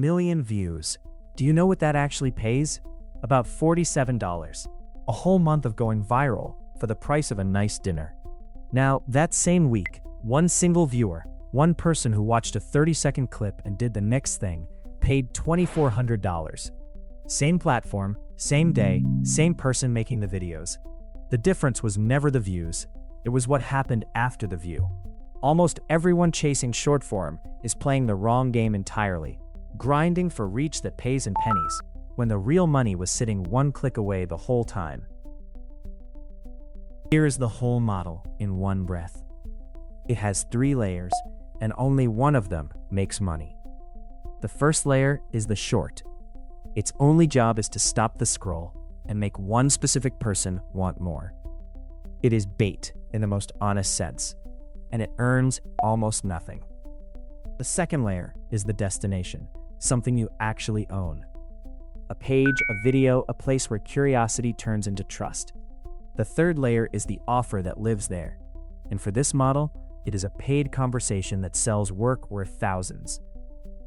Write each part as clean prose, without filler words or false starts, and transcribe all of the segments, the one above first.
million views. Do you know what that actually pays? About $47. A whole month of going viral for the price of a nice dinner. Now, that same week, one single viewer, one person who watched a 30-second clip and did the next thing, paid $2,400. Same platform, same day, same person making the videos. The difference was never the views, it was what happened after the view. Almost everyone chasing short form is playing the wrong game entirely, grinding for reach that pays in pennies, when the real money was sitting one click away the whole time. Here is the whole model in one breath. It has 3 layers, and only one of them makes money. The first layer is the short. Its only job is to stop the scroll and make one specific person want more. It is bait in the most honest sense, and it earns almost nothing. The second layer is the destination, something you actually own. A page, a video, a place where curiosity turns into trust. The third layer is the offer that lives there. And for this model, it is a paid conversation that sells work worth thousands.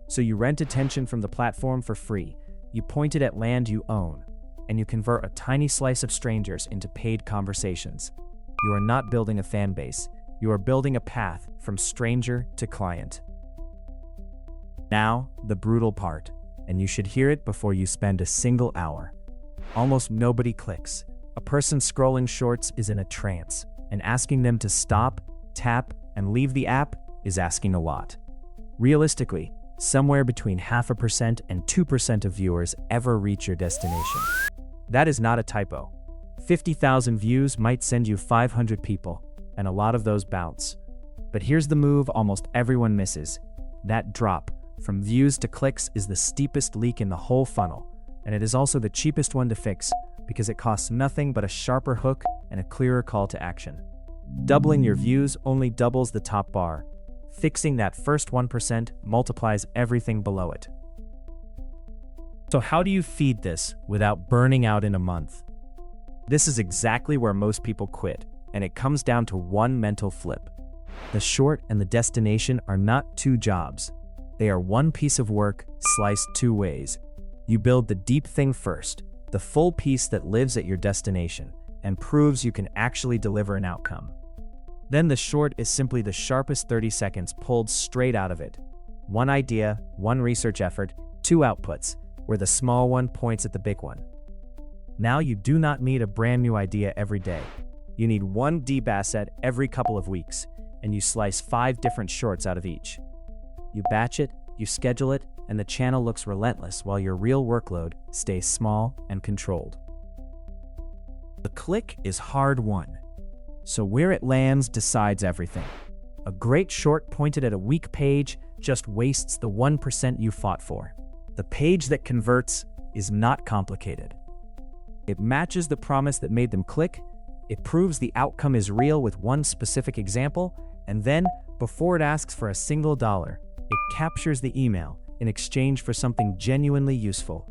So you rent attention from the platform for free, you point it at land you own, and you convert a tiny slice of strangers into paid conversations. You are not building a fan base, you are building a path from stranger to client. Now, the brutal part, and you should hear it before you spend a single hour. Almost nobody clicks. A person scrolling shorts is in a trance, and asking them to stop, tap, and leave the app is asking a lot. Realistically, somewhere between 0.5% and 2% of viewers ever reach your destination. That is not a typo. 50,000 views might send you 500 people, and a lot of those bounce. But here's the move almost everyone misses. That drop from views to clicks is the steepest leak in the whole funnel, and it is also the cheapest one to fix because it costs nothing but a sharper hook and a clearer call to action. Doubling your views only doubles the top bar. Fixing that first 1% multiplies everything below it. So how do you feed this without burning out in a month? This is exactly where most people quit, and it comes down to one mental flip. The short and the destination are not 2 jobs. They are one piece of work sliced 2 ways. You build the deep thing first, the full piece that lives at your destination and proves you can actually deliver an outcome. Then the short is simply the sharpest 30 seconds pulled straight out of it. One idea, one research effort, 2 outputs, where the small one points at the big one. Now you do not need a brand new idea every day. You need one deep asset every couple of weeks, and you slice 5 different shorts out of each. You batch it, you schedule it, and the channel looks relentless while your real workload stays small and controlled. The click is hard won. So where it lands decides everything. A great short pointed at a weak page just wastes the 1% you fought for. The page that converts is not complicated. It matches the promise that made them click, it proves the outcome is real with one specific example, and then, before it asks for a single dollar, it captures the email in exchange for something genuinely useful.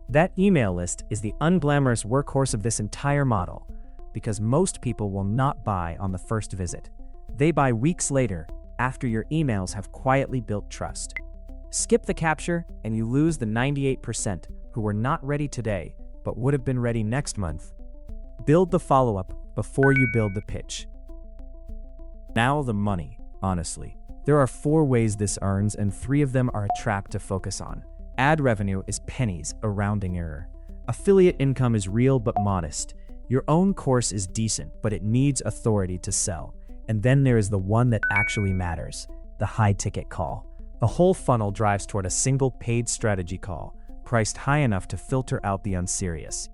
That email list is the unglamorous workhorse of this entire model, because most people will not buy on the first visit. They buy weeks later, after your emails have quietly built trust. Skip the capture, and you lose the 98% who were not ready today, but would have been ready next month. Build the follow-up before you build the pitch. Now the money, honestly. There are 4 ways this earns, and 3 of them are a trap to focus on. Ad revenue is pennies, a rounding error. Affiliate income is real but modest. Your own course is decent, but it needs authority to sell. And then there is the one that actually matters, the high-ticket call. The whole funnel drives toward a single paid strategy call, priced high enough to filter out the unserious.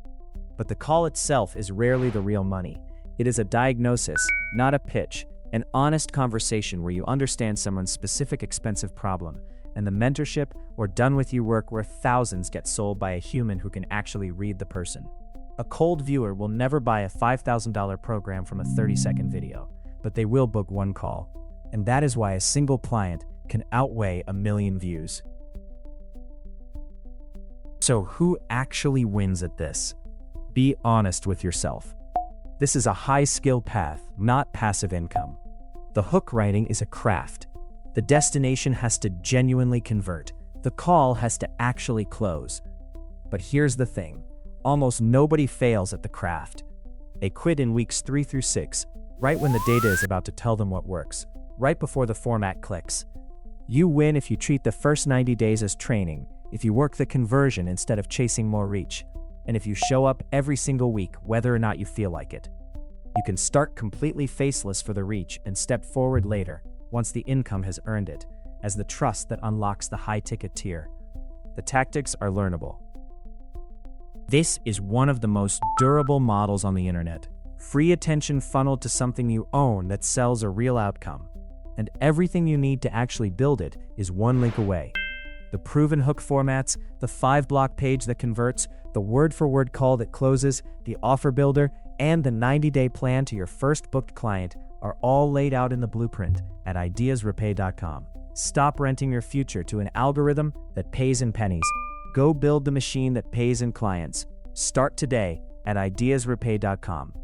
But the call itself is rarely the real money. It is a diagnosis, not a pitch, an honest conversation where you understand someone's specific expensive problem, and the mentorship or done-with-you work where thousands get sold by a human who can actually read the person. A cold viewer will never buy a $5,000 program from a 30-second video, but they will book one call. And that is why a single client can outweigh 1 million views. So who actually wins at this? Be honest with yourself. This is a high-skill path, not passive income. The hook writing is a craft. The destination has to genuinely convert. The call has to actually close. But here's the thing. Almost nobody fails at the craft. They quit in weeks 3 through 6, right when the data is about to tell them what works, right before the format clicks. You win if you treat the first 90 days as training, if you work the conversion instead of chasing more reach, and if you show up every single week, whether or not you feel like it. You can start completely faceless for the reach and step forward later, once the income has earned it, as the trust that unlocks the high-ticket tier. The tactics are learnable. This is one of the most durable models on the internet. Free attention funneled to something you own that sells a real outcome. And everything you need to actually build it is one link away. The proven hook formats, the 5-block page that converts, the word-for-word call that closes, the offer builder, and the 90-day plan to your first booked client are all laid out in the blueprint at ideasrepay.com. Stop renting your future to an algorithm that pays in pennies. Go build the machine that pays in clients. Start today at ideasrepay.com.